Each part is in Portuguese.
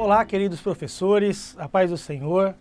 Olá, queridos professores, a paz do Senhor.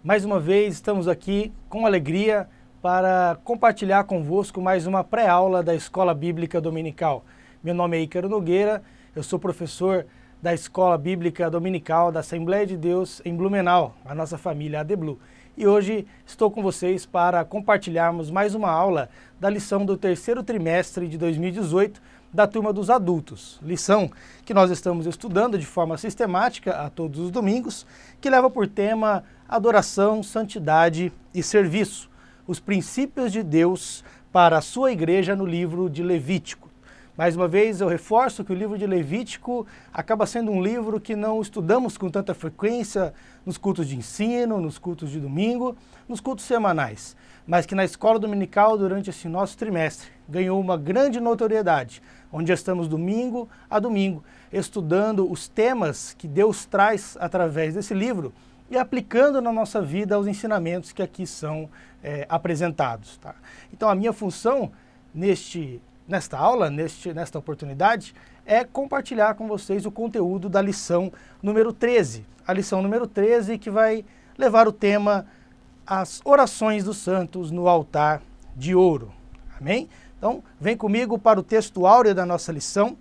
Mais uma vez estamos aqui com alegria para compartilhar convosco mais uma pré-aula da Escola Bíblica Dominical. Meu nome é Ícaro Nogueira, eu sou professor da Escola Bíblica Dominical da Assembleia de Deus em Blumenau, a nossa família ADBlu. E hoje estou com vocês para compartilharmos mais uma aula da lição do terceiro trimestre de 2018 da turma dos adultos. Lição que nós estamos estudando de forma sistemática a todos os domingos, que leva por tema adoração, santidade e serviço. Os princípios de Deus para a sua igreja no livro de Levítico. Mais uma vez eu reforço que o livro de Levítico acaba sendo um livro que não estudamos com tanta frequência nos cultos de ensino, nos cultos de domingo, nos cultos semanais, mas que na escola dominical durante esse nosso trimestre ganhou uma grande notoriedade, onde estamos domingo a domingo estudando os temas que Deus traz através desse livro e aplicando na nossa vida os ensinamentos que aqui são apresentados. Tá? Então a minha função nesta aula, nesta oportunidade, é compartilhar com vocês o conteúdo da lição número 13. A lição número 13 que vai levar o tema As Orações dos Santos no Altar de Ouro. Amém? Então, vem comigo para o texto áureo da nossa lição,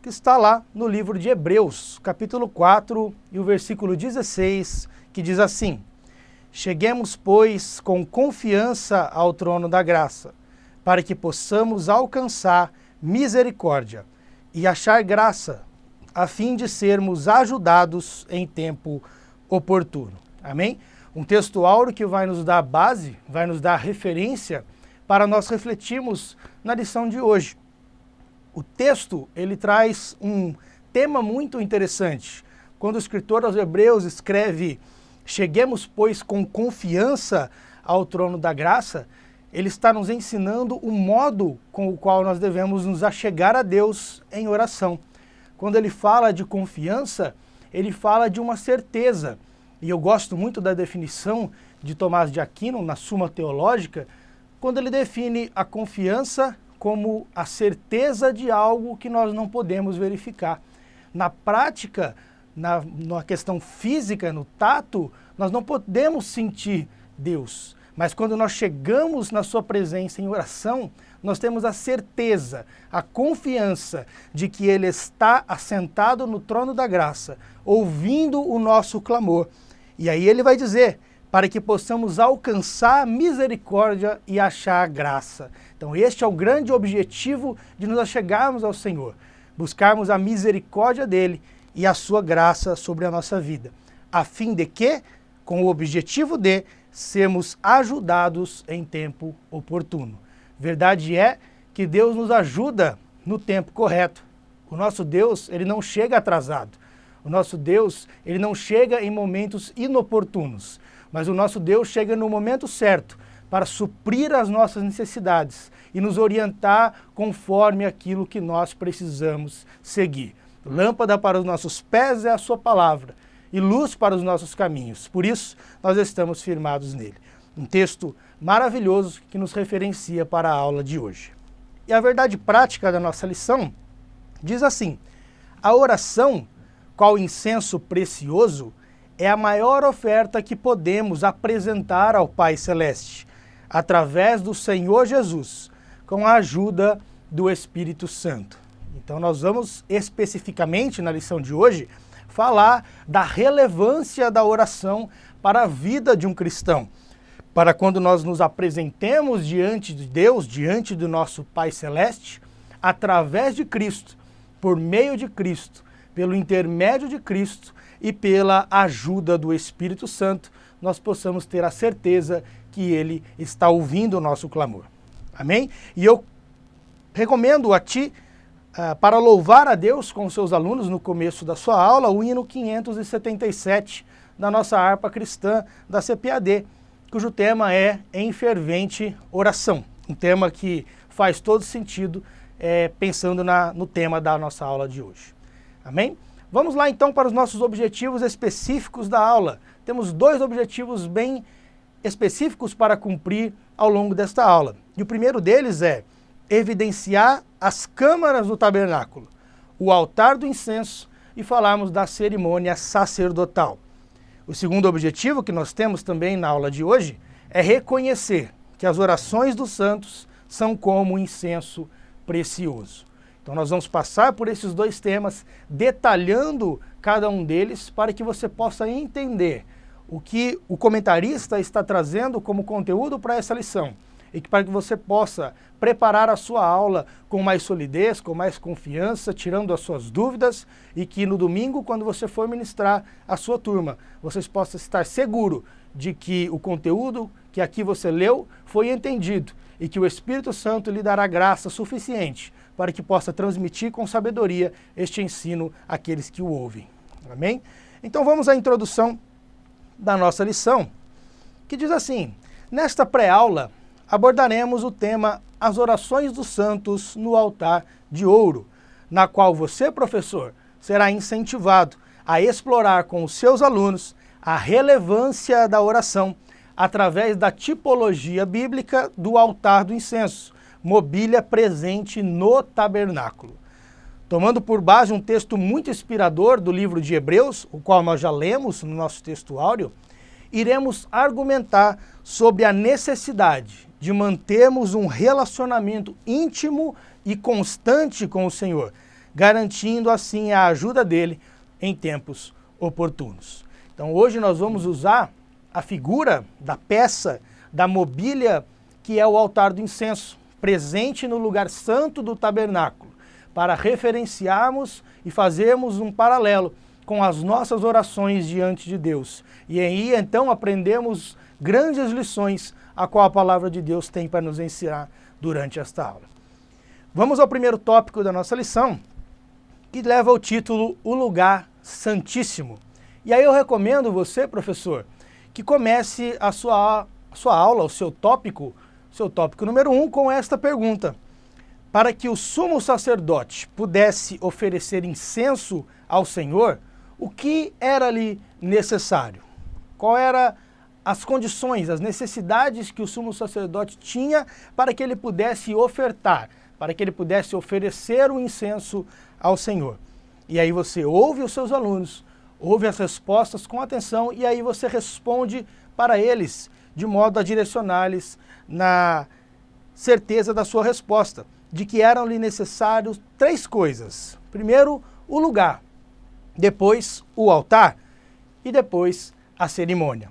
que está lá no livro de Hebreus, capítulo 4, e o versículo 16, que diz assim: Cheguemos, pois, com confiança ao trono da graça, para que possamos alcançar misericórdia e achar graça, a fim de sermos ajudados em tempo oportuno. Amém? Um texto áureo que vai nos dar base, vai nos dar referência para nós refletirmos na lição de hoje. O texto, ele traz um tema muito interessante. Quando o escritor aos Hebreus escreve, cheguemos, pois, com confiança ao trono da graça, ele está nos ensinando o modo com o qual nós devemos nos achegar a Deus em oração. Quando ele fala de confiança, ele fala de uma certeza. E eu gosto muito da definição de Tomás de Aquino, na Suma Teológica, quando ele define a confiança como a certeza de algo que nós não podemos verificar. Na prática, na questão física, no tato, nós não podemos sentir Deus. Mas quando nós chegamos na sua presença em oração, nós temos a certeza, a confiança de que Ele está assentado no trono da graça, ouvindo o nosso clamor. E aí ele vai dizer, para que possamos alcançar misericórdia e achar graça. Então este é o grande objetivo de nos achegarmos ao Senhor, buscarmos a misericórdia dEle e a sua graça sobre a nossa vida, a fim de que, com o objetivo de sermos ajudados em tempo oportuno. Verdade é que Deus nos ajuda no tempo correto. O nosso Deus, ele não chega atrasado. O nosso Deus, ele não chega em momentos inoportunos. Mas o nosso Deus chega no momento certo para suprir as nossas necessidades e nos orientar conforme aquilo que nós precisamos seguir. Lâmpada para os nossos pés é a sua palavra e luz para os nossos caminhos. Por isso, nós estamos firmados nele. Um texto maravilhoso que nos referencia para a aula de hoje. E a verdade prática da nossa lição diz assim: a oração, qual incenso precioso, é a maior oferta que podemos apresentar ao Pai Celeste, através do Senhor Jesus, com a ajuda do Espírito Santo. Então nós vamos especificamente na lição de hoje falar da relevância da oração para a vida de um cristão, para quando nós nos apresentemos diante de Deus, diante do nosso Pai Celeste, através de Cristo, por meio de Cristo, pelo intermédio de Cristo e pela ajuda do Espírito Santo, nós possamos ter a certeza que Ele está ouvindo o nosso clamor. Amém? E eu recomendo a ti, para louvar a Deus com os seus alunos no começo da sua aula, o hino 577 da nossa harpa cristã da CPAD, cujo tema é Em Fervente Oração. Um tema que faz todo sentido pensando no tema da nossa aula de hoje. Amém? Vamos lá então para os nossos objetivos específicos da aula. Temos dois objetivos bem específicos para cumprir ao longo desta aula. E o primeiro deles é evidenciar as câmaras do tabernáculo, o altar do incenso e falarmos da cerimônia sacerdotal. O segundo objetivo que nós temos também na aula de hoje é reconhecer que as orações dos santos são como um incenso precioso. Então nós vamos passar por esses dois temas, detalhando cada um deles para que você possa entender o que o comentarista está trazendo como conteúdo para essa lição e para que você possa preparar a sua aula com mais solidez, com mais confiança, tirando as suas dúvidas e que no domingo, quando você for ministrar a sua turma, vocês possam estar seguros de que o conteúdo que aqui você leu foi entendido e que o Espírito Santo lhe dará graça suficiente para que possa transmitir com sabedoria este ensino àqueles que o ouvem. Amém? Então vamos à introdução da nossa lição, que diz assim: nesta pré-aula abordaremos o tema As Orações dos Santos no Altar de Ouro, na qual você, professor, será incentivado a explorar com os seus alunos a relevância da oração através da tipologia bíblica do altar do incenso, mobília presente no tabernáculo. Tomando por base um texto muito inspirador do livro de Hebreus, o qual nós já lemos no nosso texto áureo, iremos argumentar sobre a necessidade de mantermos um relacionamento íntimo e constante com o Senhor, garantindo assim a ajuda dele em tempos oportunos. Então hoje nós vamos usar a figura da peça, da mobília, que é o altar do incenso, presente no lugar santo do tabernáculo, para referenciarmos e fazermos um paralelo com as nossas orações diante de Deus. E aí então aprendemos grandes lições a qual a palavra de Deus tem para nos ensinar durante esta aula. Vamos ao primeiro tópico da nossa lição, que leva o título O Lugar Santíssimo. E aí eu recomendo você, professor, que comece a sua aula, o seu tópico número 1, com esta pergunta: para que o sumo sacerdote pudesse oferecer incenso ao Senhor, o que era-lhe necessário? Qual eram as condições, as necessidades que o sumo sacerdote tinha para que ele pudesse ofertar, para que ele pudesse oferecer o incenso ao Senhor? E aí você ouve os seus alunos, ouve as respostas com atenção e aí você responde para eles de modo a direcionar-lhes na certeza da sua resposta, de que eram-lhe necessários 3 coisas. Primeiro, o lugar, depois o altar e depois a cerimônia.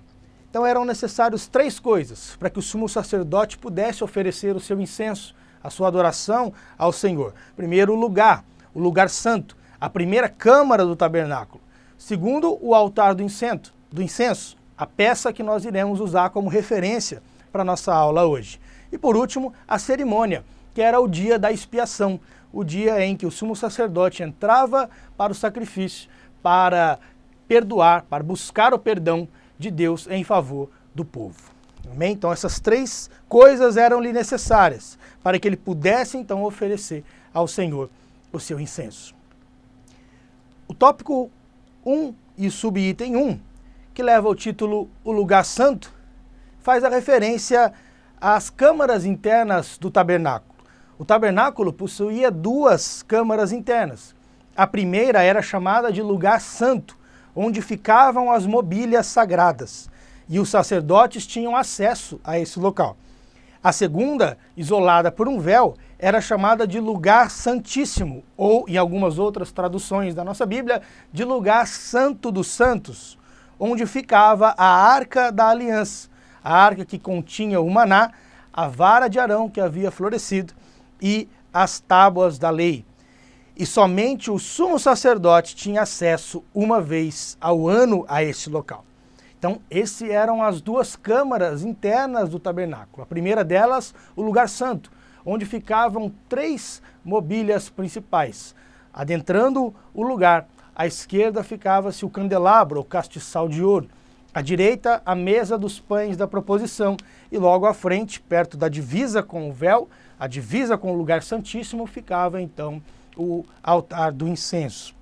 Então eram necessários 3 coisas para que o sumo sacerdote pudesse oferecer o seu incenso, a sua adoração ao Senhor. Primeiro, o lugar santo, a primeira câmara do tabernáculo. Segundo, o altar do incenso, a peça que nós iremos usar como referência para a nossa aula hoje. E por último, a cerimônia, que era o dia da expiação, o dia em que o sumo sacerdote entrava para o sacrifício, para perdoar, para buscar o perdão de Deus em favor do povo. Amém? Então essas 3 coisas eram-lhe necessárias para que ele pudesse então oferecer ao Senhor o seu incenso. O tópico 1 e subitem 1, que leva o título O Lugar Santo, faz a referência às câmaras internas do tabernáculo. O tabernáculo possuía 2 câmaras internas. A primeira era chamada de Lugar Santo, onde ficavam as mobílias sagradas, e os sacerdotes tinham acesso a esse local. A segunda, isolada por um véu, era chamada de Lugar Santíssimo, ou, em algumas outras traduções da nossa Bíblia, de Lugar Santo dos Santos, onde ficava a Arca da Aliança, a arca que continha o maná, a vara de Arão que havia florescido e as tábuas da lei. E somente o sumo sacerdote tinha acesso uma vez ao ano a esse local. Então, essas eram as 2 câmaras internas do tabernáculo. A primeira delas, o lugar santo, onde ficavam 3 mobílias principais. Adentrando o lugar, à esquerda ficava-se o candelabro, o castiçal de ouro. À direita, a mesa dos pães da proposição. E logo à frente, perto da divisa com o véu, a divisa com o lugar santíssimo, ficava então o altar do incenso.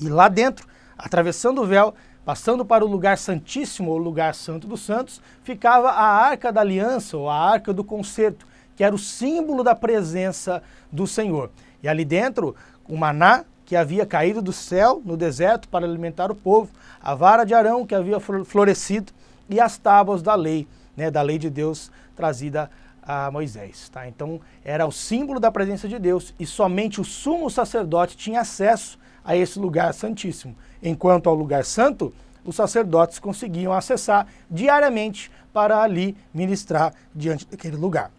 E lá dentro, atravessando o véu, passando para o lugar santíssimo, ou lugar santo dos santos, ficava a Arca da Aliança, ou a Arca do Concerto, que era o símbolo da presença do Senhor. E ali dentro, o maná, que havia caído do céu no deserto para alimentar o povo, a vara de Arão que havia florescido e as tábuas da lei, né, da lei de Deus trazida a Moisés. Tá? Então era o símbolo da presença de Deus e somente o sumo sacerdote tinha acesso a esse lugar santíssimo, enquanto ao lugar santo, os sacerdotes conseguiam acessar diariamente para ali ministrar diante daquele lugar.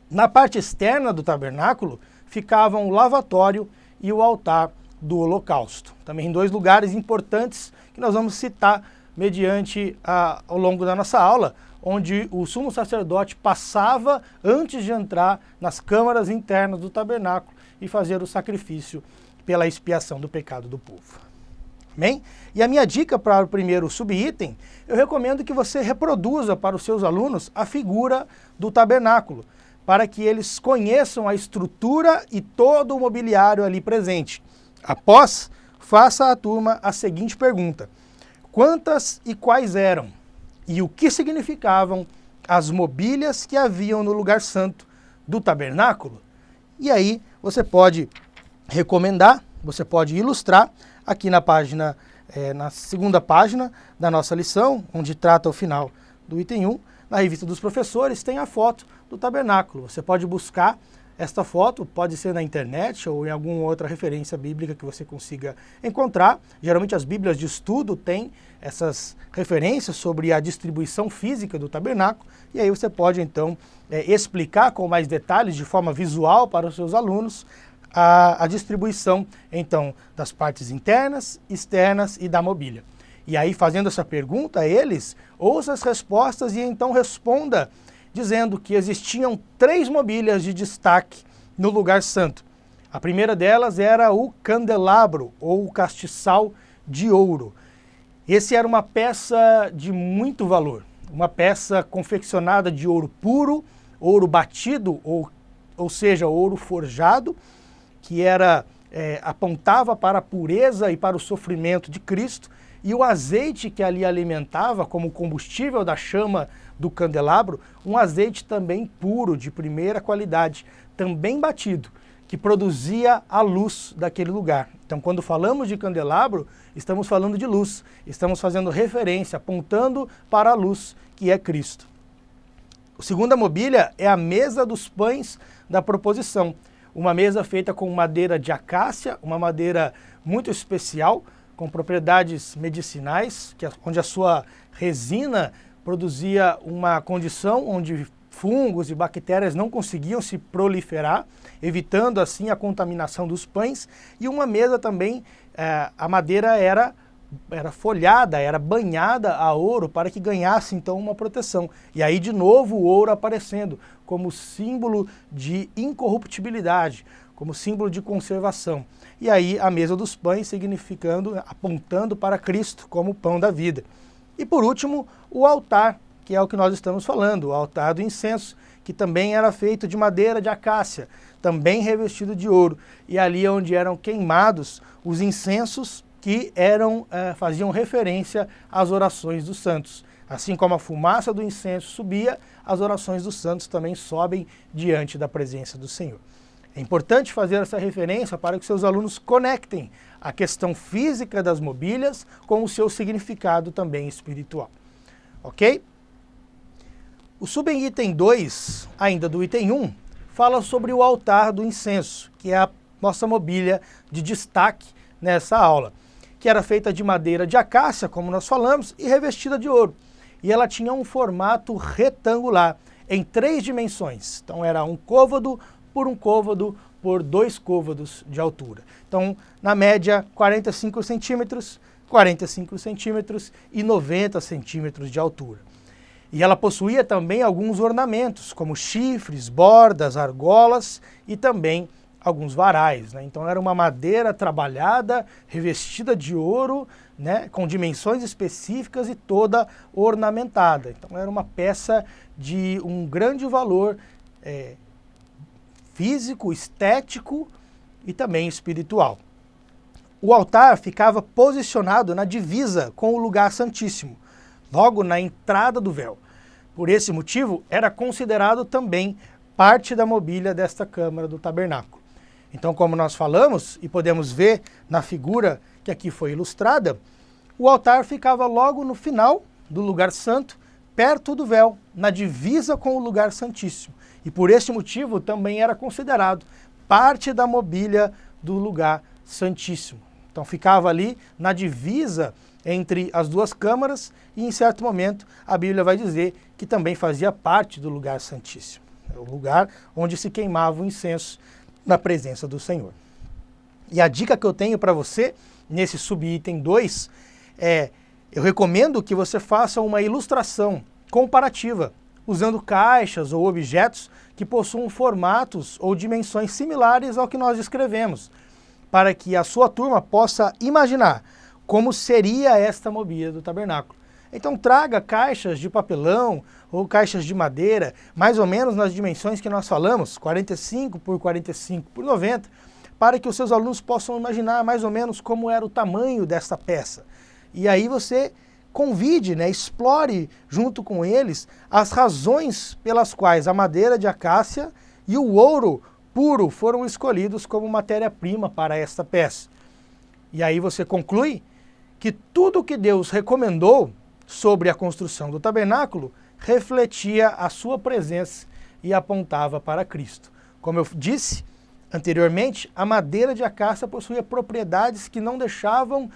Na parte externa do tabernáculo ficavam o lavatório e o altar do holocausto. Também dois lugares importantes que nós vamos citar mediante ao longo da nossa aula, onde o sumo sacerdote passava antes de entrar nas câmaras internas do tabernáculo e fazer o sacrifício pela expiação do pecado do povo. Amém? E a minha dica para o primeiro subitem, eu recomendo que você reproduza para os seus alunos a figura do tabernáculo, para que eles conheçam a estrutura e todo o mobiliário ali presente. Após, faça à turma a seguinte pergunta: quantas e quais eram? E o que significavam as mobílias que haviam no lugar santo do tabernáculo? E aí você pode recomendar, você pode ilustrar aqui na página, na segunda página da nossa lição, onde trata o final do item 1, na revista dos professores, tem a foto do tabernáculo. Você pode buscar esta foto, pode ser na internet ou em alguma outra referência bíblica que você consiga encontrar. Geralmente as bíblias de estudo têm essas referências sobre a distribuição física do tabernáculo, e aí você pode então explicar com mais detalhes, de forma visual para os seus alunos, a distribuição então das partes internas, externas e da mobília. E aí, fazendo essa pergunta a eles, ouça as respostas e então responda dizendo que existiam 3 mobílias de destaque no lugar santo. A primeira delas era o candelabro, ou o castiçal de ouro. Esse era uma peça de muito valor, uma peça confeccionada de ouro puro, ouro batido, ou seja, ouro forjado, que apontava para a pureza e para o sofrimento de Cristo, e o azeite que ali alimentava como combustível da chama do candelabro, um azeite também puro, de primeira qualidade, também batido, que produzia a luz daquele lugar. Então, quando falamos de candelabro, estamos falando de luz, estamos fazendo referência, apontando para a luz, que é Cristo. A segunda mobília é a mesa dos pães da proposição, uma mesa feita com madeira de acácia, uma madeira muito especial, com propriedades medicinais, onde a sua resina produzia uma condição onde fungos e bactérias não conseguiam se proliferar, evitando assim a contaminação dos pães, e uma mesa também, a madeira era folhada, era banhada a ouro para que ganhasse então uma proteção. E aí de novo o ouro aparecendo como símbolo de incorruptibilidade, como símbolo de conservação. E aí a mesa dos pães significando, apontando para Cristo como o pão da vida. E por último, o altar, que é o que nós estamos falando, o altar do incenso, que também era feito de madeira de acácia, também revestido de ouro. E ali onde eram queimados os incensos que faziam referência às orações dos santos. Assim como a fumaça do incenso subia, as orações dos santos também sobem diante da presença do Senhor. É importante fazer essa referência para que seus alunos conectem a questão física das mobílias com o seu significado também espiritual. Ok? O subitem 2, ainda do item 1, fala sobre o altar do incenso, que é a nossa mobília de destaque nessa aula, que era feita de madeira de acácia, como nós falamos, e revestida de ouro. E ela tinha um formato retangular, em 3 dimensões. Então era um côvado por 1 côvado por 2 côvados de altura. Então, na média, 45 centímetros, 45 centímetros e 90 centímetros de altura. E ela possuía também alguns ornamentos, como chifres, bordas, argolas e também alguns varais, né? Então era uma madeira trabalhada, revestida de ouro, né? Com dimensões específicas e toda ornamentada. Então era uma peça de um grande valor físico, estético e também espiritual. O altar ficava posicionado na divisa com o lugar santíssimo, logo na entrada do véu. Por esse motivo, era considerado também parte da mobília desta câmara do tabernáculo. Então, como nós falamos e podemos ver na figura que aqui foi ilustrada, o altar ficava logo no final do lugar santo, perto do véu, na divisa com o lugar santíssimo. E por este motivo também era considerado parte da mobília do lugar santíssimo. Então ficava ali na divisa entre as duas câmaras e em certo momento a Bíblia vai dizer que também fazia parte do lugar santíssimo. É o lugar onde se queimava o incenso na presença do Senhor. E a dica que eu tenho para você nesse subitem 2 eu recomendo que você faça uma ilustração comparativa, usando caixas ou objetos que possuam formatos ou dimensões similares ao que nós descrevemos, para que a sua turma possa imaginar como seria esta mobília do tabernáculo. Então traga caixas de papelão ou caixas de madeira, mais ou menos nas dimensões que nós falamos, 45 por 45 por 90, para que os seus alunos possam imaginar mais ou menos como era o tamanho desta peça. E aí você convide, explore junto com eles as razões pelas quais a madeira de acácia e o ouro puro foram escolhidos como matéria-prima para esta peça. E aí você conclui que tudo que Deus recomendou sobre a construção do tabernáculo refletia a sua presença e apontava para Cristo. Como eu disse anteriormente, a madeira de acácia possuía propriedades que não deixavam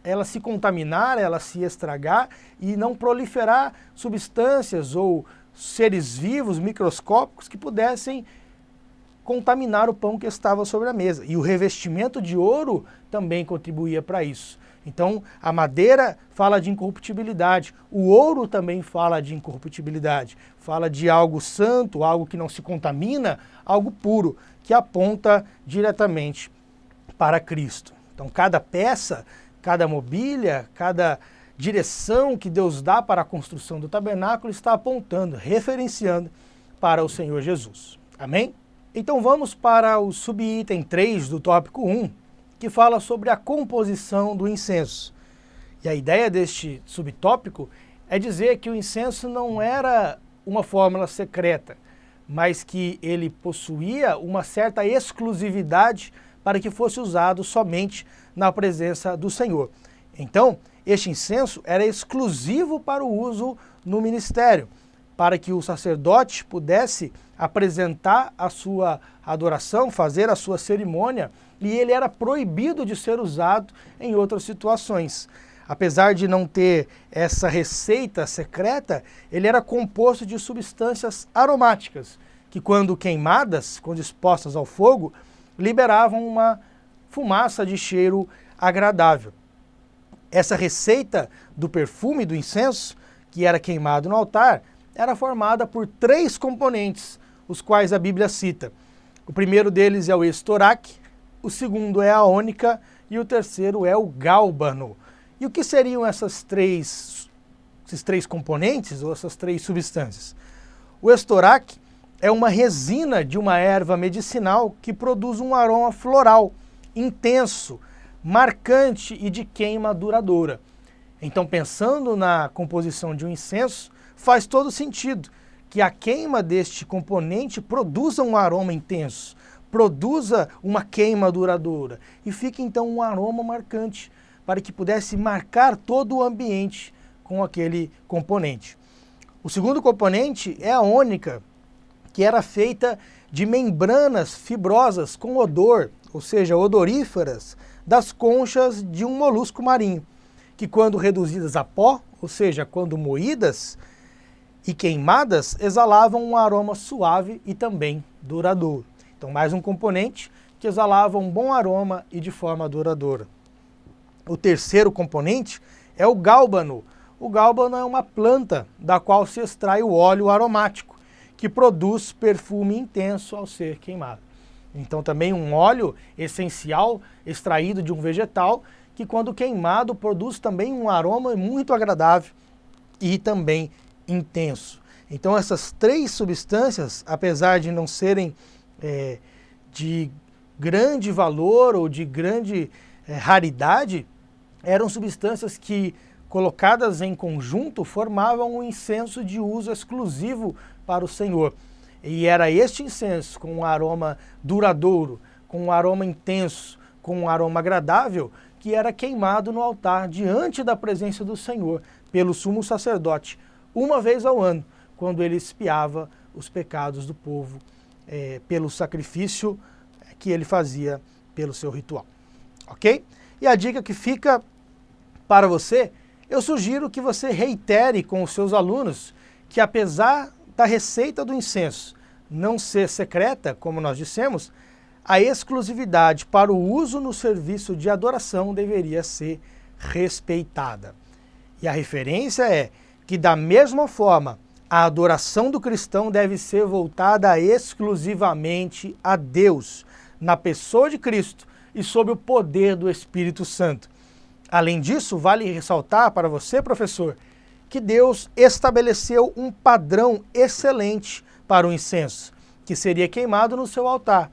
ela se contaminar, ela se estragar e não proliferar substâncias ou seres vivos, microscópicos, que pudessem contaminar o pão que estava sobre a mesa. E o revestimento de ouro também contribuía para isso. Então, a madeira fala de incorruptibilidade, o ouro também fala de incorruptibilidade, fala de algo santo, algo que não se contamina, algo puro, que aponta diretamente para Cristo. Então, cada peça, cada mobília, cada direção que Deus dá para a construção do tabernáculo está apontando, referenciando para o Senhor Jesus. Amém? Então vamos para o subitem 3 do tópico 1, que fala sobre a composição do incenso. E a ideia deste subtópico é dizer que o incenso não era uma fórmula secreta, mas que ele possuía uma certa exclusividade para que fosse usado somente na presença do Senhor. Então, este incenso era exclusivo para o uso no ministério, para que o sacerdote pudesse apresentar a sua adoração, fazer a sua cerimônia, e ele era proibido de ser usado em outras situações. Apesar de não ter essa receita secreta, ele era composto de substâncias aromáticas, que quando queimadas, quando expostas ao fogo, liberavam uma fumaça de cheiro agradável. Essa receita do perfume do incenso, que era queimado no altar, era formada por 3 componentes, os quais a Bíblia cita. O primeiro deles é o estoraque, o segundo é a ônica e o terceiro é o gálbano. E o que seriam esses três componentes ou essas 3 substâncias? O estoraque é uma resina de uma erva medicinal que produz um aroma floral, intenso, marcante e de queima duradoura. Então, pensando na composição de um incenso, faz todo sentido que a queima deste componente produza um aroma intenso, produza uma queima duradoura e fique então um aroma marcante para que pudesse marcar todo o ambiente com aquele componente. O segundo componente é a ônica, que era feita de membranas fibrosas com odor, ou seja, odoríferas, das conchas de um molusco marinho, que quando reduzidas a pó, ou seja, quando moídas e queimadas, exalavam um aroma suave e também duradouro. Então, mais um componente que exalava um bom aroma e de forma duradoura. O terceiro componente é o gálbano. O gálbano é uma planta da qual se extrai o óleo aromático, que produz perfume intenso ao ser queimado. Então também um óleo essencial extraído de um vegetal que quando queimado produz também um aroma muito agradável e também intenso. Então essas 3 substâncias, apesar de não serem de grande valor ou de grande raridade, eram substâncias que, colocadas em conjunto, formavam um incenso de uso exclusivo para o Senhor. E era este incenso com um aroma duradouro, com um aroma intenso, com um aroma agradável, que era queimado no altar diante da presença do Senhor pelo sumo sacerdote, uma vez ao ano, quando ele expiava os pecados do povo pelo sacrifício que ele fazia pelo seu ritual. Ok? E a dica que fica para você, eu sugiro que você reitere com os seus alunos que, apesar da receita do incenso não ser secreta, como nós dissemos, a exclusividade para o uso no serviço de adoração deveria ser respeitada. E a referência é que, da mesma forma, a adoração do cristão deve ser voltada exclusivamente a Deus, na pessoa de Cristo e sob o poder do Espírito Santo. Além disso, vale ressaltar para você, professor, que Deus estabeleceu um padrão excelente para o incenso, que seria queimado no seu altar.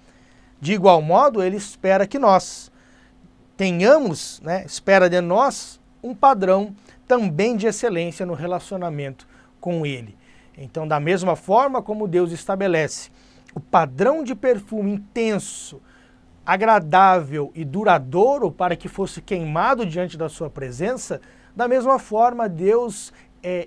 De igual modo, ele espera que nós tenhamos, espera de nós, um padrão também de excelência no relacionamento com ele. Então, da mesma forma como Deus estabelece o padrão de perfume intenso, agradável e duradouro para que fosse queimado diante da sua presença, da mesma forma Deus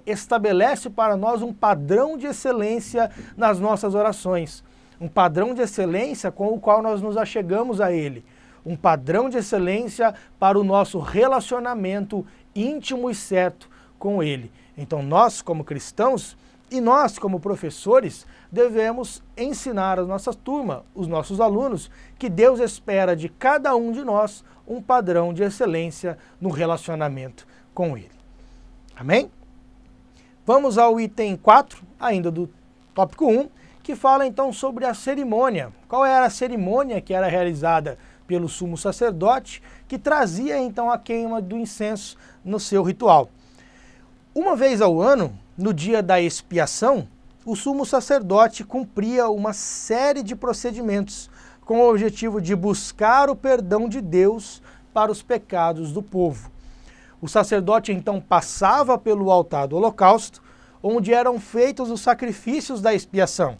estabelece para nós um padrão de excelência nas nossas orações, um padrão de excelência com o qual nós nos achegamos a Ele, um padrão de excelência para o nosso relacionamento íntimo e certo com Ele. Então nós, como cristãos, e nós, como professores, devemos ensinar a nossa turma, os nossos alunos, que Deus espera de cada um de nós um padrão de excelência no relacionamento com Ele. Amém? Vamos ao item 4, ainda do tópico 1, que fala então sobre a cerimônia. Qual era a cerimônia que era realizada pelo sumo sacerdote, que trazia então a queima do incenso no seu ritual? Uma vez ao ano, no dia da expiação, o sumo sacerdote cumpria uma série de procedimentos com o objetivo de buscar o perdão de Deus para os pecados do povo. O sacerdote então passava pelo altar do holocausto, onde eram feitos os sacrifícios da expiação.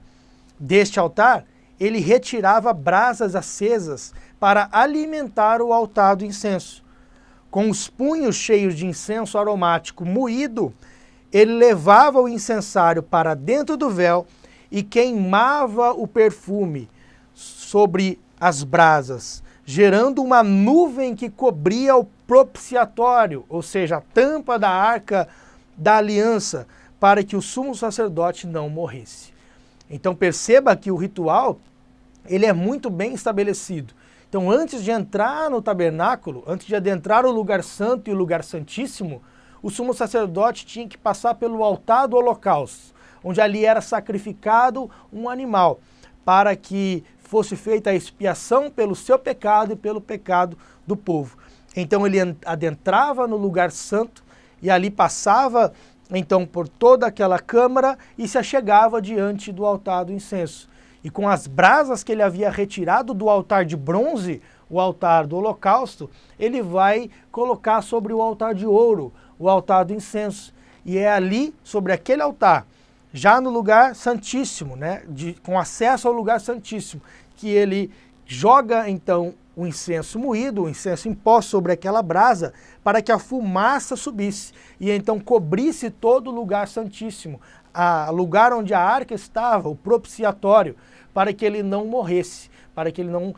Deste altar, ele retirava brasas acesas para alimentar o altar do incenso. Com os punhos cheios de incenso aromático moído, ele levava o incensário para dentro do véu e queimava o perfume sobre as brasas, gerando uma nuvem que cobria o propiciatório, ou seja, a tampa da arca da aliança, para que o sumo sacerdote não morresse. Então perceba que o ritual ele é muito bem estabelecido. Então, antes de entrar no tabernáculo, antes de adentrar o lugar santo e o lugar santíssimo, o sumo sacerdote tinha que passar pelo altar do holocausto, onde ali era sacrificado um animal, para que fosse feita a expiação pelo seu pecado e pelo pecado do povo. Então ele adentrava no lugar santo e ali passava então por toda aquela câmara e se achegava diante do altar do incenso. E com as brasas que ele havia retirado do altar de bronze, o altar do holocausto, ele vai colocar sobre o altar de ouro, o altar do incenso. E é ali, sobre aquele altar, já no lugar santíssimo, com acesso ao lugar santíssimo, que ele joga então o incenso moído, o incenso em pó sobre aquela brasa, para que a fumaça subisse e então cobrisse todo o lugar santíssimo, o lugar onde a arca estava, o propiciatório, para que ele não morresse, para que ele não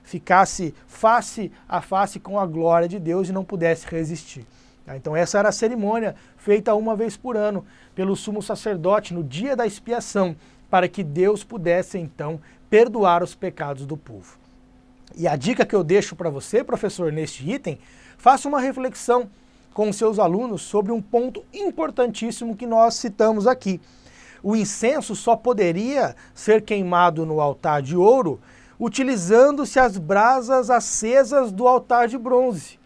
ficasse face a face com a glória de Deus e não pudesse resistir. Então essa era a cerimônia feita uma vez por ano pelo sumo sacerdote no dia da expiação, para que Deus pudesse então perdoar os pecados do povo. E a dica que eu deixo para você, professor, neste item, faça uma reflexão com os seus alunos sobre um ponto importantíssimo que nós citamos aqui. O incenso só poderia ser queimado no altar de ouro utilizando-se as brasas acesas do altar de bronze.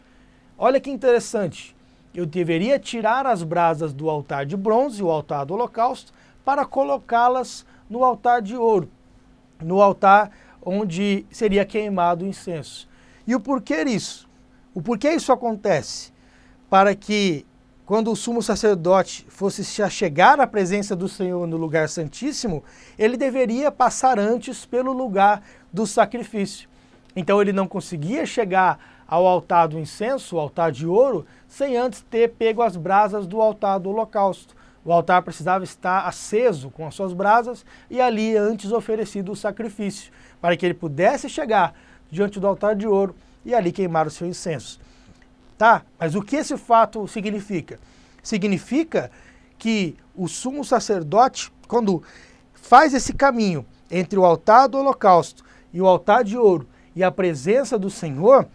Olha que interessante. Eu deveria tirar as brasas do altar de bronze, o altar do holocausto, para colocá-las no altar de ouro, no altar onde seria queimado o incenso. E o porquê isso? O porquê isso acontece? Para que, quando o sumo sacerdote fosse se achegar à presença do Senhor no lugar santíssimo, ele deveria passar antes pelo lugar do sacrifício. Então ele não conseguia chegar ao altar do incenso, o altar de ouro, sem antes ter pego as brasas do altar do holocausto. O altar precisava estar aceso com as suas brasas e ali antes oferecido o sacrifício, para que ele pudesse chegar diante do altar de ouro e ali queimar o seu incenso. Tá? Mas o que esse fato significa? Significa que o sumo sacerdote, quando faz esse caminho entre o altar do holocausto e o altar de ouro e a presença do Senhor,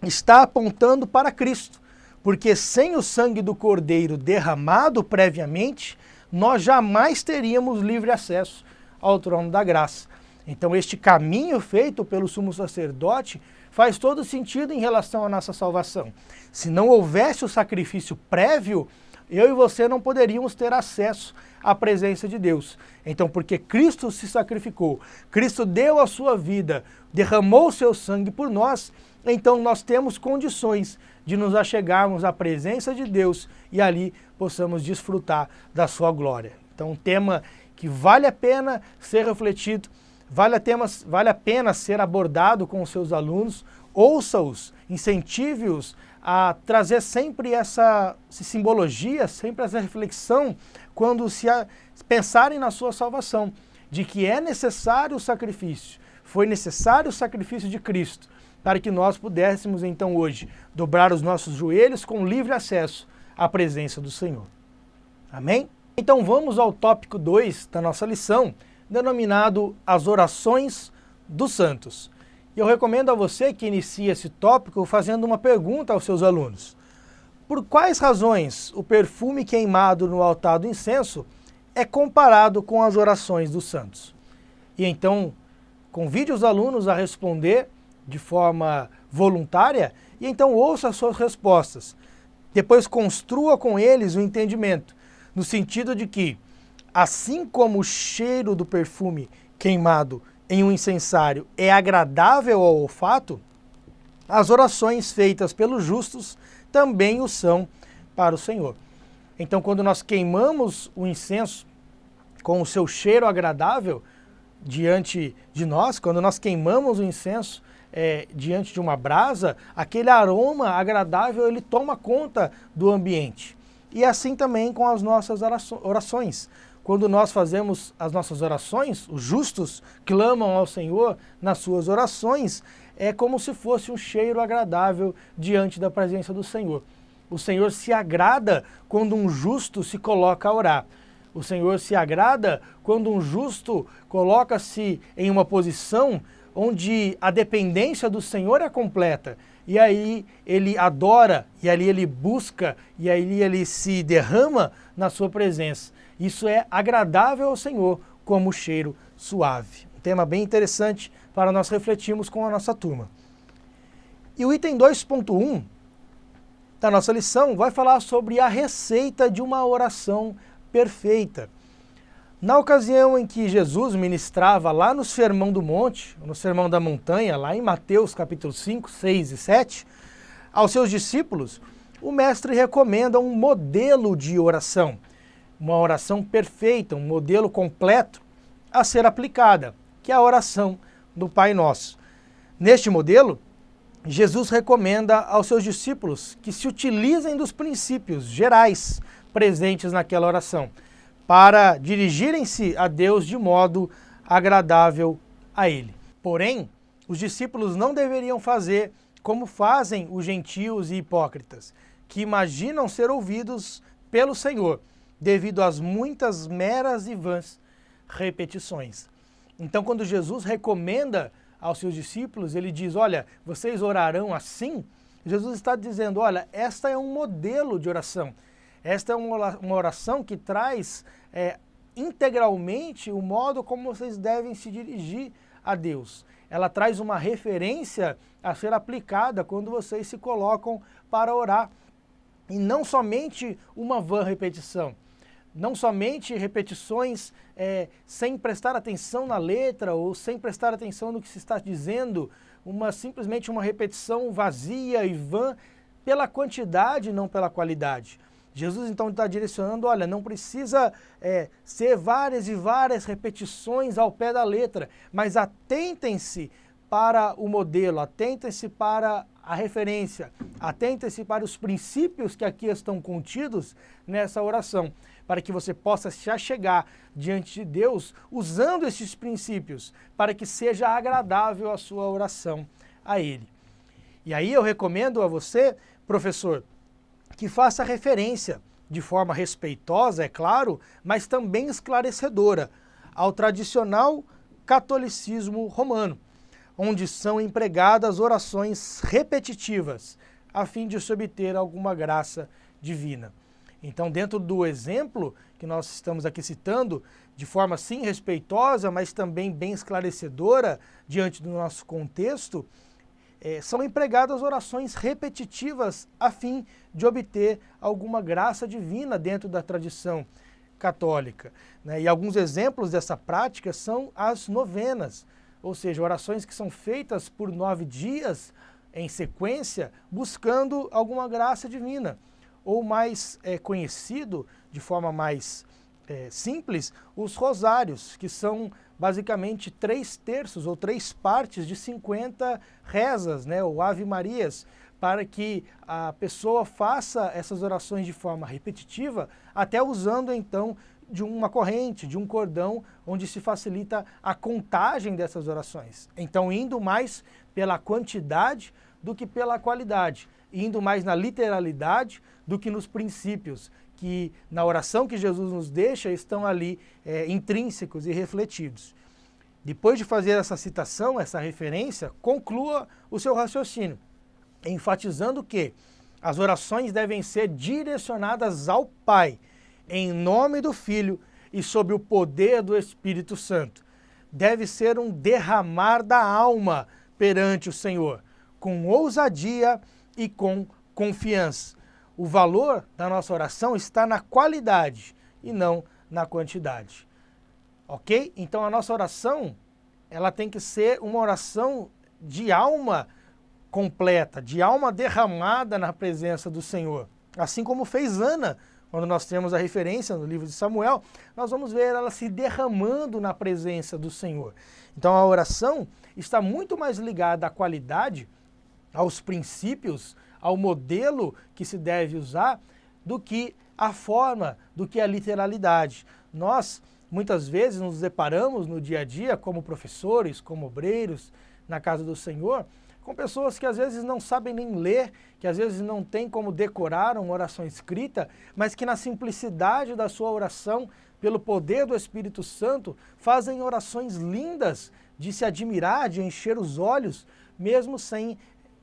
está apontando para Cristo. Porque sem o sangue do Cordeiro derramado previamente, nós jamais teríamos livre acesso ao trono da graça. Então este caminho feito pelo sumo sacerdote faz todo sentido em relação à nossa salvação. Se não houvesse o sacrifício prévio, eu e você não poderíamos ter acesso à presença de Deus. Então, porque Cristo se sacrificou, Cristo deu a sua vida, derramou o seu sangue por nós, então nós temos condições de nos achegarmos à presença de Deus e ali possamos desfrutar da sua glória. Então, um tema que vale a pena ser refletido, vale a pena ser abordado com os seus alunos, ouça-os, incentive-os a trazer sempre essa simbologia, sempre essa reflexão quando pensarem na sua salvação, de que é necessário o sacrifício, foi necessário o sacrifício de Cristo, para que nós pudéssemos então hoje dobrar os nossos joelhos com livre acesso à presença do Senhor. Amém? Então vamos ao tópico 2 da nossa lição, denominado As Orações dos Santos. E eu recomendo a você que inicie esse tópico fazendo uma pergunta aos seus alunos. Por quais razões o perfume queimado no altar do incenso é comparado com as orações dos santos? E então, convide os alunos a responder de forma voluntária e então ouça as suas respostas. Depois construa com eles o entendimento, no sentido de que, assim como o cheiro do perfume queimado em um incensário é agradável ao olfato, as orações feitas pelos justos também o são para o Senhor. Então, quando nós queimamos o incenso com o seu cheiro agradável diante de nós, quando nós queimamos o incenso diante de uma brasa, aquele aroma agradável ele toma conta do ambiente. E assim também com as nossas orações. Quando nós fazemos as nossas orações, os justos clamam ao Senhor nas suas orações, é como se fosse um cheiro agradável diante da presença do Senhor. O Senhor se agrada quando um justo se coloca a orar. O Senhor se agrada quando um justo coloca-se em uma posição onde a dependência do Senhor é completa. E aí ele adora, e ali ele busca, e aí ele se derrama na sua presença. Isso é agradável ao Senhor como cheiro suave. Um tema bem interessante para nós refletirmos com a nossa turma. E o item 2.1 da nossa lição vai falar sobre a receita de uma oração perfeita. Na ocasião em que Jesus ministrava lá no Sermão do Monte, no Sermão da Montanha, lá em Mateus capítulo 5, 6 e 7, aos seus discípulos, o mestre recomenda um modelo de oração, uma oração perfeita, um modelo completo a ser aplicada, que é a oração do Pai Nosso. Neste modelo, Jesus recomenda aos seus discípulos que se utilizem dos princípios gerais presentes naquela oração, para dirigirem-se a Deus de modo agradável a Ele. Porém, os discípulos não deveriam fazer como fazem os gentios e hipócritas, que imaginam ser ouvidos pelo Senhor, devido às muitas meras e vãs repetições. Então, quando Jesus recomenda aos seus discípulos, ele diz, olha, vocês orarão assim? Jesus está dizendo, olha, esta é um modelo de oração. Esta é uma oração que traz integralmente o modo como vocês devem se dirigir a Deus. Ela traz uma referência a ser aplicada quando vocês se colocam para orar. E não somente uma vã repetição. Não somente repetições sem prestar atenção na letra ou sem prestar atenção no que se está dizendo, simplesmente uma repetição vazia e vã pela quantidade, não pela qualidade. Jesus então está direcionando, olha, não precisa ser várias e várias repetições ao pé da letra, mas atentem-se para o modelo, atentem-se para a referência, atentem-se para os princípios que aqui estão contidos nessa oração, para que você possa se achegar diante de Deus usando esses princípios, para que seja agradável a sua oração a Ele. E aí eu recomendo a você, professor, que faça referência, de forma respeitosa, é claro, mas também esclarecedora, ao tradicional catolicismo romano, onde são empregadas orações repetitivas, a fim de se obter alguma graça divina. Então, dentro do exemplo que nós estamos aqui citando, de forma sim respeitosa, mas também bem esclarecedora diante do nosso contexto, são empregadas orações repetitivas a fim de obter alguma graça divina dentro da tradição católica, né? E alguns exemplos dessa prática são as novenas, ou seja, orações que são feitas por 9 dias em sequência, buscando alguma graça divina. Ou mais conhecido, de forma mais simples, os rosários, que são basicamente 3/3 ou 3 partes de 50 rezas, né, ou Ave Marias, para que a pessoa faça essas orações de forma repetitiva, até usando então de uma corrente, de um cordão, onde se facilita a contagem dessas orações. Então, indo mais pela quantidade do que pela qualidade, indo mais na literalidade do que nos princípios, que na oração que Jesus nos deixa estão ali intrínsecos e refletidos. Depois de fazer essa citação, essa referência, conclua o seu raciocínio, enfatizando que as orações devem ser direcionadas ao Pai, em nome do Filho e sob o poder do Espírito Santo. Deve ser um derramar da alma perante o Senhor, com ousadia e com confiança. O valor da nossa oração está na qualidade e não na quantidade. Ok? Então a nossa oração, ela tem que ser uma oração de alma completa, de alma derramada na presença do Senhor. Assim como fez Ana, quando nós temos a referência no livro de Samuel, nós vamos ver ela se derramando na presença do Senhor. Então a oração está muito mais ligada à qualidade, aos princípios, ao modelo que se deve usar, do que a forma, do que a literalidade. Nós, muitas vezes, nos deparamos no dia a dia, como professores, como obreiros, na casa do Senhor, com pessoas que às vezes não sabem nem ler, que às vezes não têm como decorar uma oração escrita, mas que na simplicidade da sua oração, pelo poder do Espírito Santo, fazem orações lindas de se admirar, de encher os olhos, mesmo sem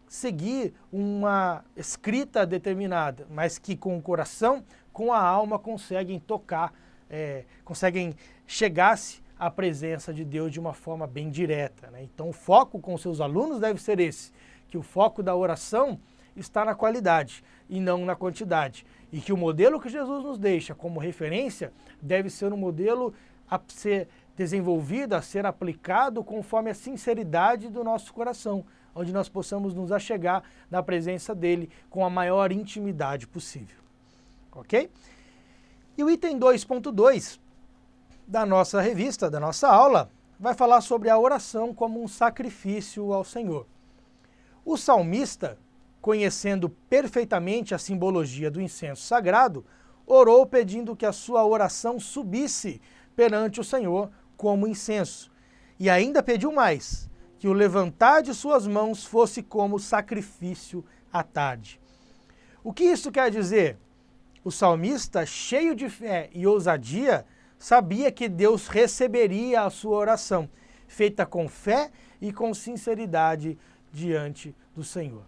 seguir uma escrita determinada, mas que com o coração, com a alma, conseguem tocar, conseguem chegar-se à presença de Deus de uma forma bem direta, né? Então o foco com seus alunos deve ser esse, que o foco da oração está na qualidade e não na quantidade. E que o modelo que Jesus nos deixa como referência deve ser um modelo a ser desenvolvido, a ser aplicado conforme a sinceridade do nosso coração, onde nós possamos nos achegar na presença dele com a maior intimidade possível. Ok? E o item 2.2 da nossa revista, da nossa aula, vai falar sobre a oração como um sacrifício ao Senhor. O salmista, conhecendo perfeitamente a simbologia do incenso sagrado, orou pedindo que a sua oração subisse perante o Senhor como incenso. E ainda pediu mais, que o levantar de suas mãos fosse como sacrifício à tarde. O que isso quer dizer? O salmista, cheio de fé e ousadia, sabia que Deus receberia a sua oração, feita com fé e com sinceridade diante do Senhor.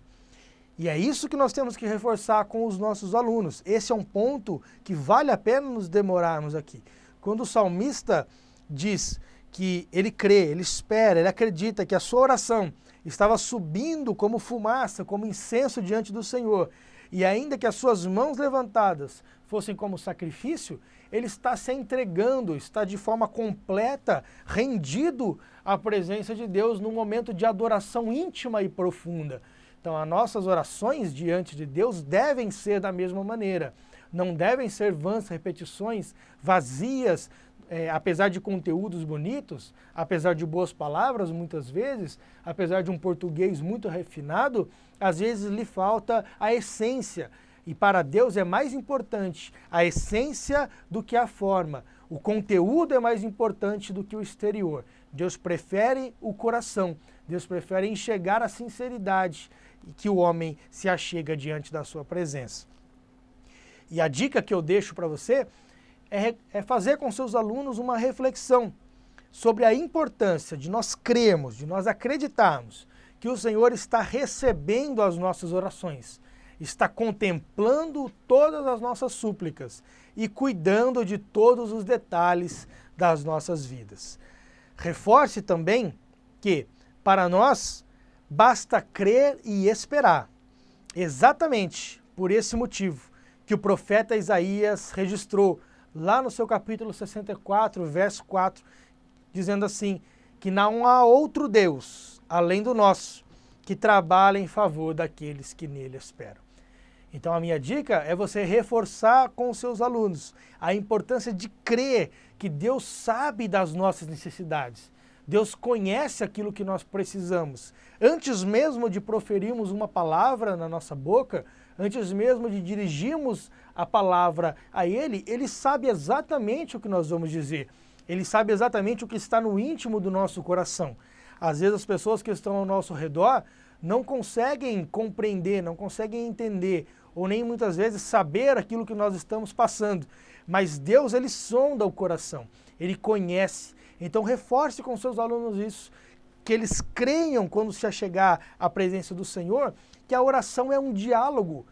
E é isso que nós temos que reforçar com os nossos alunos. Esse é um ponto que vale a pena nos demorarmos aqui. Quando o salmista diz que ele crê, ele espera, ele acredita que a sua oração estava subindo como fumaça, como incenso diante do Senhor, e ainda que as suas mãos levantadas fossem como sacrifício, ele está se entregando, está de forma completa, rendido à presença de Deus num momento de adoração íntima e profunda. Então, as nossas orações diante de Deus devem ser da mesma maneira. não devem ser vãs repetições, vazias, apesar de conteúdos bonitos, apesar de boas palavras muitas vezes, apesar de um português muito refinado, às vezes lhe falta a essência. E para Deus é mais importante a essência do que a forma. O conteúdo é mais importante do que o exterior. Deus prefere o coração. Deus prefere enxergar a sinceridade que o homem se achega diante da sua presença. E a dica que eu deixo para você é fazer com seus alunos uma reflexão sobre a importância de nós crermos, de nós acreditarmos que o Senhor está recebendo as nossas orações, está contemplando todas as nossas súplicas e cuidando de todos os detalhes das nossas vidas. Reforce também que, para nós, basta crer e esperar. Exatamente por esse motivo que o profeta Isaías registrou lá no seu capítulo 64, verso 4, dizendo assim, que não há outro Deus, além do nosso, que trabalha em favor daqueles que nele esperam. Então a minha dica é você reforçar com os seus alunos a importância de crer que Deus sabe das nossas necessidades. Deus conhece aquilo que nós precisamos. Antes mesmo de proferirmos uma palavra na nossa boca, antes mesmo de dirigirmos a palavra a Ele, Ele sabe exatamente o que nós vamos dizer. Ele sabe exatamente o que está no íntimo do nosso coração. Às vezes as pessoas que estão ao nosso redor não conseguem compreender, não conseguem entender, ou nem muitas vezes saber aquilo que nós estamos passando. Mas Deus, Ele sonda o coração, Ele conhece. Então reforce com seus alunos isso, que eles creiam quando se achegar à presença do Senhor, que a oração é um diálogo.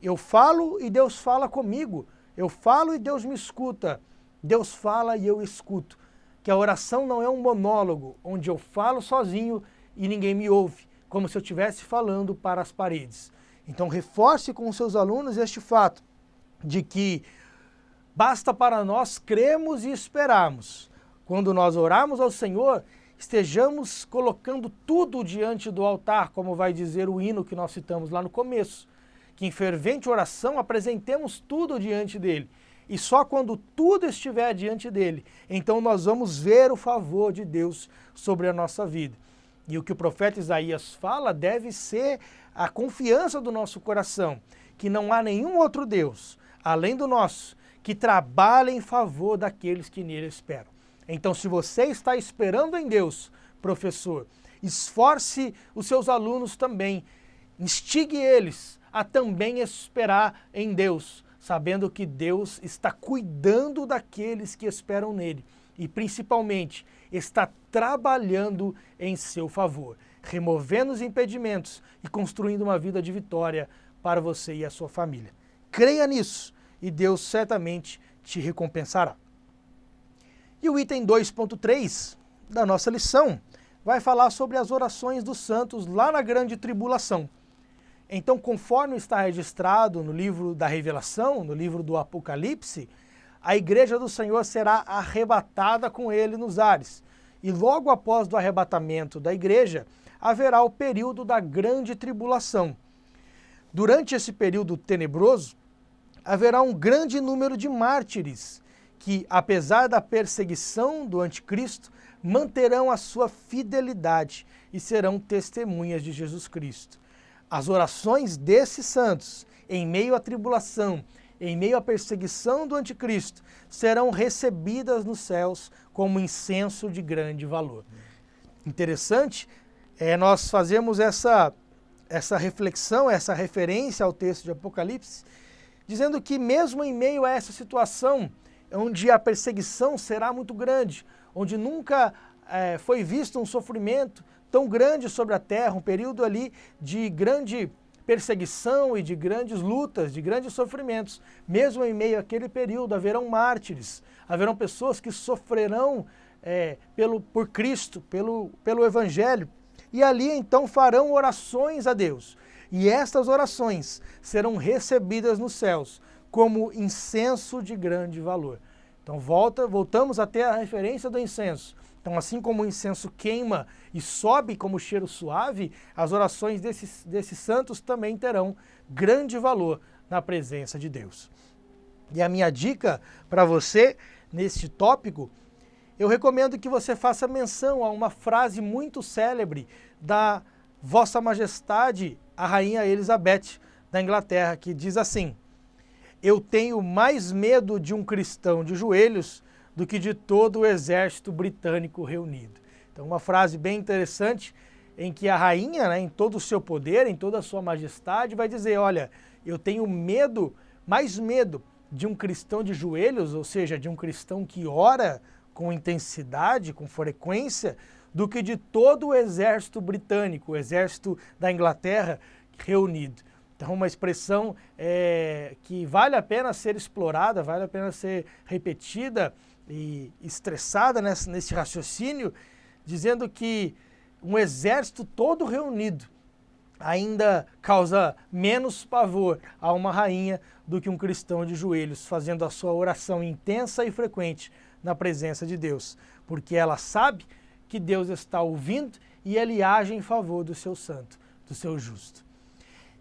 Eu falo e Deus fala comigo. Eu falo e Deus me escuta. Deus fala e eu escuto. Que a oração não é um monólogo, onde eu falo sozinho e ninguém me ouve, como se eu estivesse falando para as paredes. Então reforce com os seus alunos este fato, de que basta para nós crermos e esperarmos. Quando nós orarmos ao Senhor, estejamos colocando tudo diante do altar, como vai dizer o hino que nós citamos lá no começo. Que em fervente oração apresentemos tudo diante dele. E só quando tudo estiver diante dele, então nós vamos ver o favor de Deus sobre a nossa vida. E o que o profeta Isaías fala deve ser a confiança do nosso coração, que não há nenhum outro Deus, além do nosso, que trabalha em favor daqueles que nele esperam. Então, se você está esperando em Deus, professor, esforce os seus alunos também, instigue eles a também esperar em Deus, sabendo que Deus está cuidando daqueles que esperam nele e, principalmente, está trabalhando em seu favor, removendo os impedimentos e construindo uma vida de vitória para você e a sua família. Creia nisso e Deus certamente te recompensará. E o item 2.3 da nossa lição vai falar sobre as orações dos santos lá na grande tribulação. Então, conforme está registrado no livro da Revelação, no livro do Apocalipse, a igreja do Senhor será arrebatada com ele nos ares. E logo após o arrebatamento da igreja, haverá o período da grande tribulação. Durante esse período tenebroso, haverá um grande número de mártires que, apesar da perseguição do anticristo, manterão a sua fidelidade e serão testemunhas de Jesus Cristo. As orações desses santos, em meio à tribulação, em meio à perseguição do anticristo, serão recebidas nos céus como incenso de grande valor. Interessante nós fazermos essa reflexão, essa referência ao texto de Apocalipse, dizendo que mesmo em meio a essa situação, onde a perseguição será muito grande, onde nunca foi visto um sofrimento tão grande sobre a terra, um período ali de grande perseguição e de grandes lutas, de grandes sofrimentos. Mesmo em meio àquele período haverão mártires, haverão pessoas que sofrerão por Cristo, pelo Evangelho, e ali então farão orações a Deus. E estas orações serão recebidas nos céus como incenso de grande valor. Então voltamos até a referência do incenso. Então, assim como o incenso queima e sobe como cheiro suave, as orações desses santos também terão grande valor na presença de Deus. E a minha dica para você, neste tópico, eu recomendo que você faça menção a uma frase muito célebre da Vossa Majestade, a Rainha Elizabeth da Inglaterra, que diz assim: eu tenho mais medo de um cristão de joelhos do que de todo o exército britânico reunido. Então, uma frase bem interessante em que a rainha, né, em todo o seu poder, em toda a sua majestade, vai dizer: olha, eu tenho medo, mais medo de um cristão de joelhos, ou seja, de um cristão que ora com intensidade, com frequência, do que de todo o exército britânico, o exército da Inglaterra reunido. Então, uma expressão que vale a pena ser explorada, vale a pena ser repetida e estressada nesse raciocínio, dizendo que um exército todo reunido ainda causa menos pavor a uma rainha do que um cristão de joelhos fazendo a sua oração intensa e frequente na presença de Deus, porque ela sabe que Deus está ouvindo e ele age em favor do seu santo, do seu justo.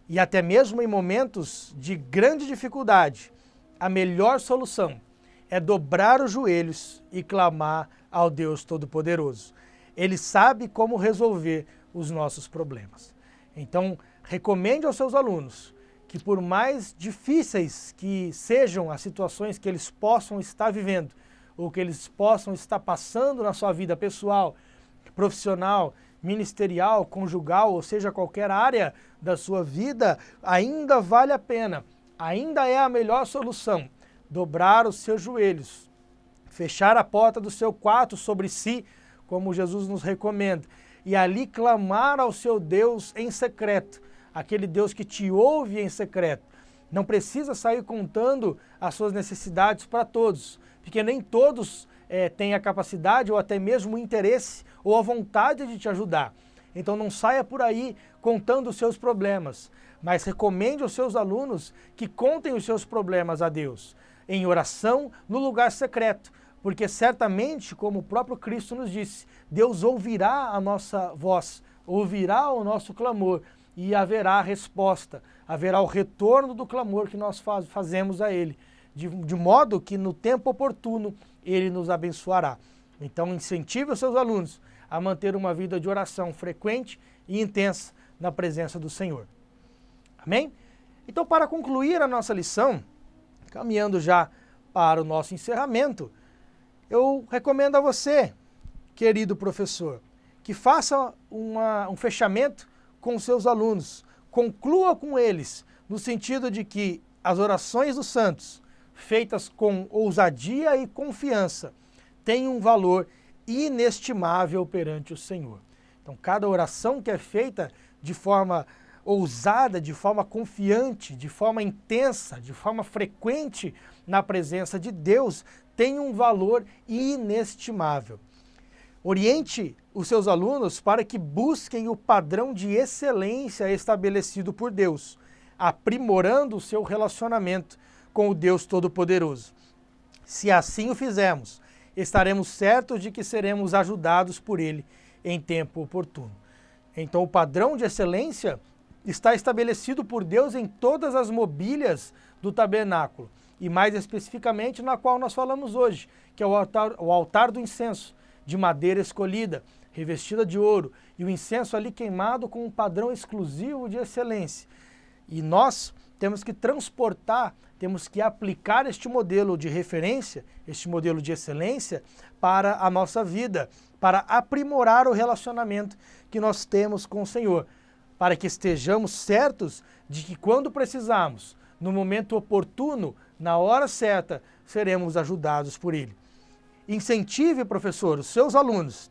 E até mesmo em momentos de grande dificuldade, a melhor solução é dobrar os joelhos e clamar ao Deus Todo-Poderoso. Ele sabe como resolver os nossos problemas. Então, recomende aos seus alunos que, por mais difíceis que sejam as situações que eles possam estar vivendo, ou que eles possam estar passando na sua vida pessoal, profissional, ministerial, conjugal, ou seja, qualquer área da sua vida, ainda vale a pena, ainda é a melhor solução dobrar os seus joelhos, fechar a porta do seu quarto sobre si, como Jesus nos recomenda, e ali clamar ao seu Deus em secreto, aquele Deus que te ouve em secreto. Não precisa sair contando as suas necessidades para todos, porque nem todos têm a capacidade ou até mesmo o interesse ou a vontade de te ajudar. Então não saia por aí contando os seus problemas, mas recomende aos seus alunos que contem os seus problemas a Deus, em oração no lugar secreto, porque certamente, como o próprio Cristo nos disse, Deus ouvirá a nossa voz, ouvirá o nosso clamor e haverá a resposta, haverá o retorno do clamor que nós fazemos a Ele, de modo que no tempo oportuno Ele nos abençoará. Então incentive os seus alunos a manter uma vida de oração frequente e intensa na presença do Senhor. Amém? Então, para concluir a nossa lição, caminhando já para o nosso encerramento, eu recomendo a você, querido professor, que faça um fechamento com os seus alunos, conclua com eles, no sentido de que as orações dos santos, feitas com ousadia e confiança, têm um valor inestimável perante o Senhor. Então, cada oração que é feita de forma ousada, de forma confiante, de forma intensa, de forma frequente na presença de Deus, tem um valor inestimável. Oriente os seus alunos para que busquem o padrão de excelência estabelecido por Deus, aprimorando o seu relacionamento com o Deus Todo-Poderoso. Se assim o fizermos, estaremos certos de que seremos ajudados por Ele em tempo oportuno. Então, o padrão de excelência está estabelecido por Deus em todas as mobílias do tabernáculo, e mais especificamente na qual nós falamos hoje, que é o altar do incenso, de madeira escolhida, revestida de ouro, e o incenso ali queimado com um padrão exclusivo de excelência. E nós temos que transportar, temos que aplicar este modelo de referência, este modelo de excelência para a nossa vida, para aprimorar o relacionamento que nós temos com o Senhor, para que estejamos certos de que quando precisarmos, no momento oportuno, na hora certa, seremos ajudados por Ele. Incentive, professor, os seus alunos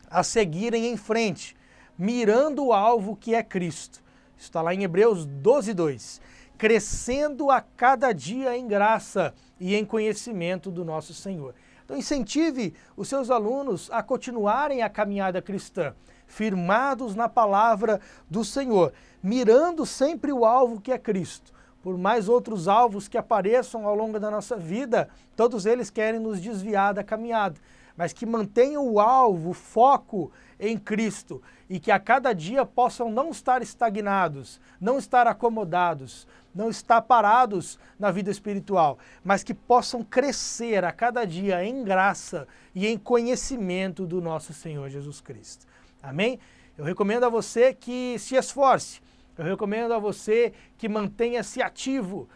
a seguirem em frente, mirando o alvo que é Cristo. Isso está lá em Hebreus 12:2. Crescendo a cada dia em graça e em conhecimento do nosso Senhor. Então incentive os seus alunos a continuarem a caminhada cristã, firmados na palavra do Senhor, mirando sempre o alvo que é Cristo. Por mais outros alvos que apareçam ao longo da nossa vida, todos eles querem nos desviar da caminhada. mas que mantenham o alvo, o foco em Cristo e que a cada dia possam não estar estagnados, não estar acomodados, não estar parados na vida espiritual, mas que possam crescer a cada dia em graça e em conhecimento do nosso Senhor Jesus Cristo. Amém? Eu recomendo a você que se esforce, eu recomendo a você que mantenha-se ativo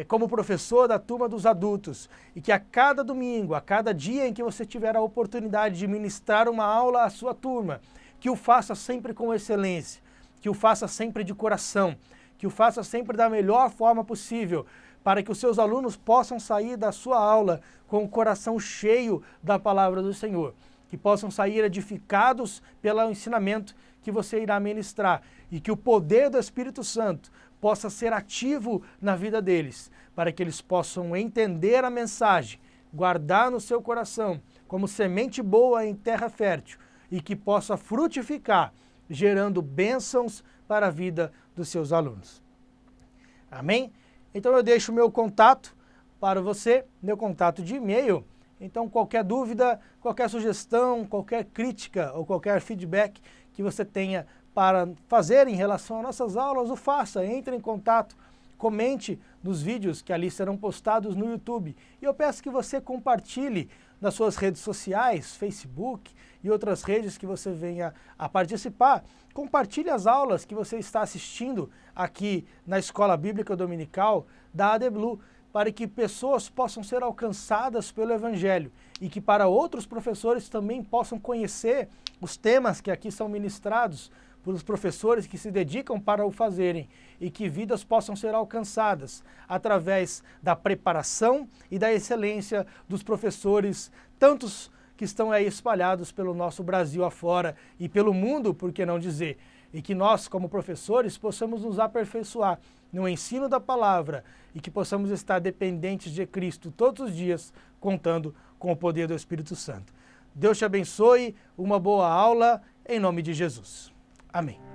como professor da turma dos adultos e que a cada domingo, a cada dia em que você tiver a oportunidade de ministrar uma aula à sua turma, que o faça sempre com excelência, que o faça sempre de coração, que o faça sempre da melhor forma possível, para que os seus alunos possam sair da sua aula com o coração cheio da palavra do Senhor, que possam sair edificados pelo ensinamento que você irá ministrar e que o poder do Espírito Santo possa ser ativo na vida deles, para que eles possam entender a mensagem, guardar no seu coração como semente boa em terra fértil e que possa frutificar, gerando bênçãos para a vida dos seus alunos. Amém? Então eu deixo o meu contato para você, meu contato de e-mail. Então qualquer dúvida, qualquer sugestão, qualquer crítica ou qualquer feedback que você tenha para fazer em relação às nossas aulas, o faça, entre em contato, comente nos vídeos que ali serão postados no YouTube. E eu peço que você compartilhe nas suas redes sociais, Facebook e outras redes que você venha a participar. Compartilhe as aulas que você está assistindo aqui na Escola Bíblica Dominical da ADBlu, para que pessoas possam ser alcançadas pelo Evangelho e que para outros professores também possam conhecer os temas que aqui são ministrados por os professores que se dedicam para o fazerem e que vidas possam ser alcançadas através da preparação e da excelência dos professores, tantos que estão aí espalhados pelo nosso Brasil afora e pelo mundo, por que não dizer, e que nós, como professores, possamos nos aperfeiçoar no ensino da palavra e que possamos estar dependentes de Cristo todos os dias, contando com o poder do Espírito Santo. Deus te abençoe, uma boa aula, em nome de Jesus. Amém.